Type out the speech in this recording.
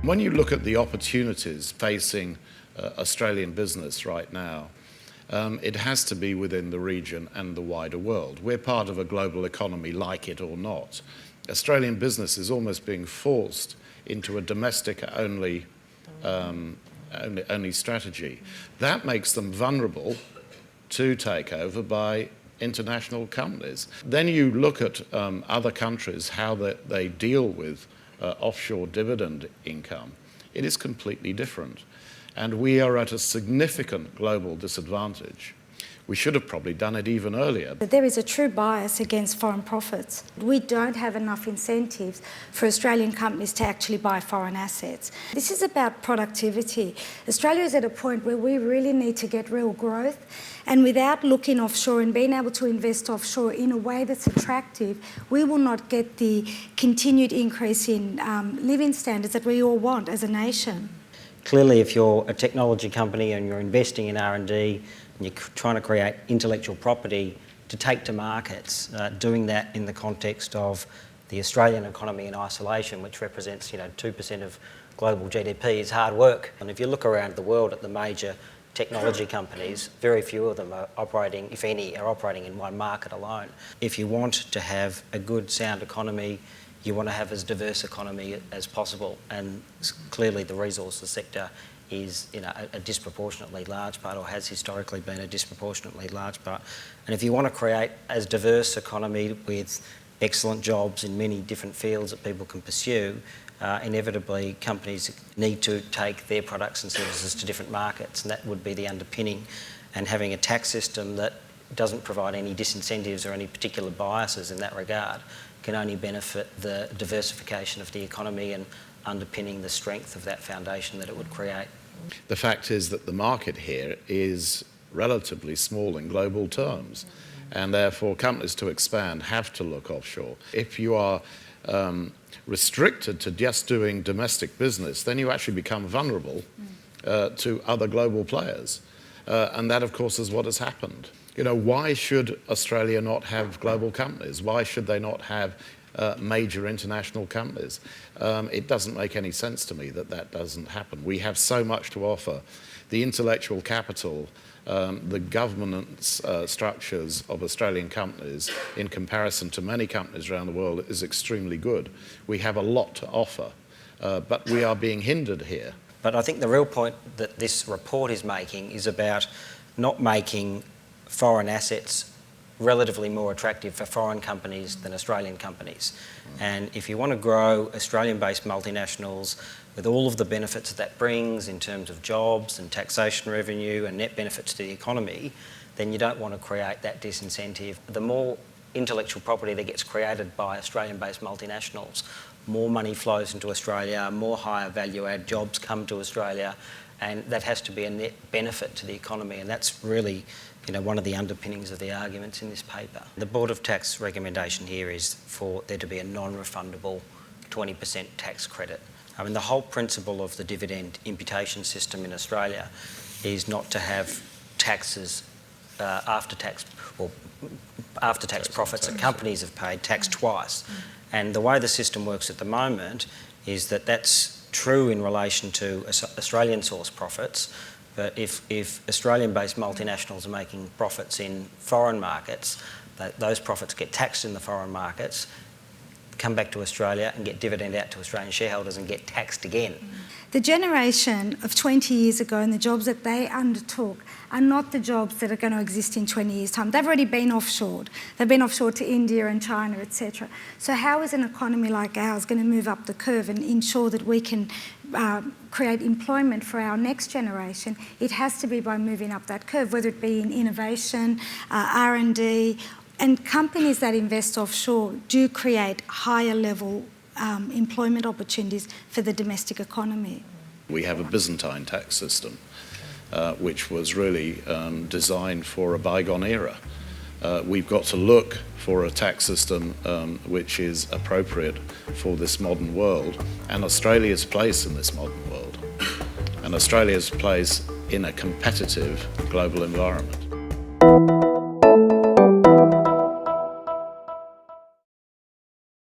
When you look at the opportunities facing Australian business right now, it has to be within the region and the wider world. We're part of a global economy, like it or not. Australian business is almost being forced into a domestic-only strategy. That makes them vulnerable to takeover by international companies. Then you look at other countries, how they deal with offshore dividend income. It is completely different. And we are at a significant global disadvantage. We should have probably done it even earlier. There is a true bias against foreign profits. We don't have enough incentives for Australian companies to actually buy foreign assets. This is about productivity. Australia is at a point where we really need to get real growth, and without looking offshore and being able to invest offshore in a way that's attractive, we will not get the continued increase in living standards that we all want as a nation. Clearly, if you're a technology company and you're investing in R&D and you're trying to create intellectual property to take to markets, doing that in the context of the Australian economy in isolation, which represents 2% of global GDP, is hard work. And if you look around the world at the major technology companies, very few of them are operating, if any, are operating in one market alone. If you want to have a good, sound economy, you want to have as diverse economy as possible, and clearly the resources sector is a disproportionately large part, or has historically been a disproportionately large part. And if you want to create as diverse economy with excellent jobs in many different fields that people can pursue, inevitably companies need to take their products and services to different markets, and that would be the underpinning. And having a tax system that doesn't provide any disincentives or any particular biases in that regard can only benefit the diversification of the economy and underpinning the strength of that foundation that it would create. The fact is that the market here is relatively small in global terms, and therefore companies to expand have to look offshore. If you are restricted to just doing domestic business, then you actually become vulnerable to other global players. And that, of course, is what has happened. Why should Australia not have global companies? Why should they not have major international companies? It doesn't make any sense to me that doesn't happen. We have so much to offer. The intellectual capital, the governance structures of Australian companies in comparison to many companies around the world is extremely good. We have a lot to offer, but we are being hindered here. But I think the real point that this report is making is about not making foreign assets relatively more attractive for foreign companies than Australian companies. And if you want to grow Australian-based multinationals with all of the benefits that brings in terms of jobs and taxation revenue and net benefits to the economy, then you don't want to create that disincentive. The more intellectual property that gets created by Australian-based multinationals, more money flows into Australia, more higher value-add jobs come to Australia, and that has to be a net benefit to the economy, and that's really one of the underpinnings of the arguments in this paper. The Board of Tax recommendation here is for there to be a non-refundable 20% tax credit. I mean, the whole principle of the dividend imputation system in Australia is not to have taxes after-tax profits that companies have paid tax twice. And the way the system works at the moment is that that's true in relation to Australian source profits, but if Australian-based multinationals are making profits in foreign markets, those profits get taxed in the foreign markets, come back to Australia and get dividend out to Australian shareholders and get taxed again. The generation of 20 years ago and the jobs that they undertook are not the jobs that are going to exist in 20 years' time. They've already been offshored. They've been offshored to India and China, etc. So how is an economy like ours going to move up the curve and ensure that we can create employment for our next generation? It has to be by moving up that curve, whether it be in innovation, R&D, and companies that invest offshore do create higher level employment opportunities for the domestic economy. We have a Byzantine tax system, which was really designed for a bygone era. We've got to look for a tax system which is appropriate for this modern world and Australia's place in this modern world, and Australia's place in a competitive global environment.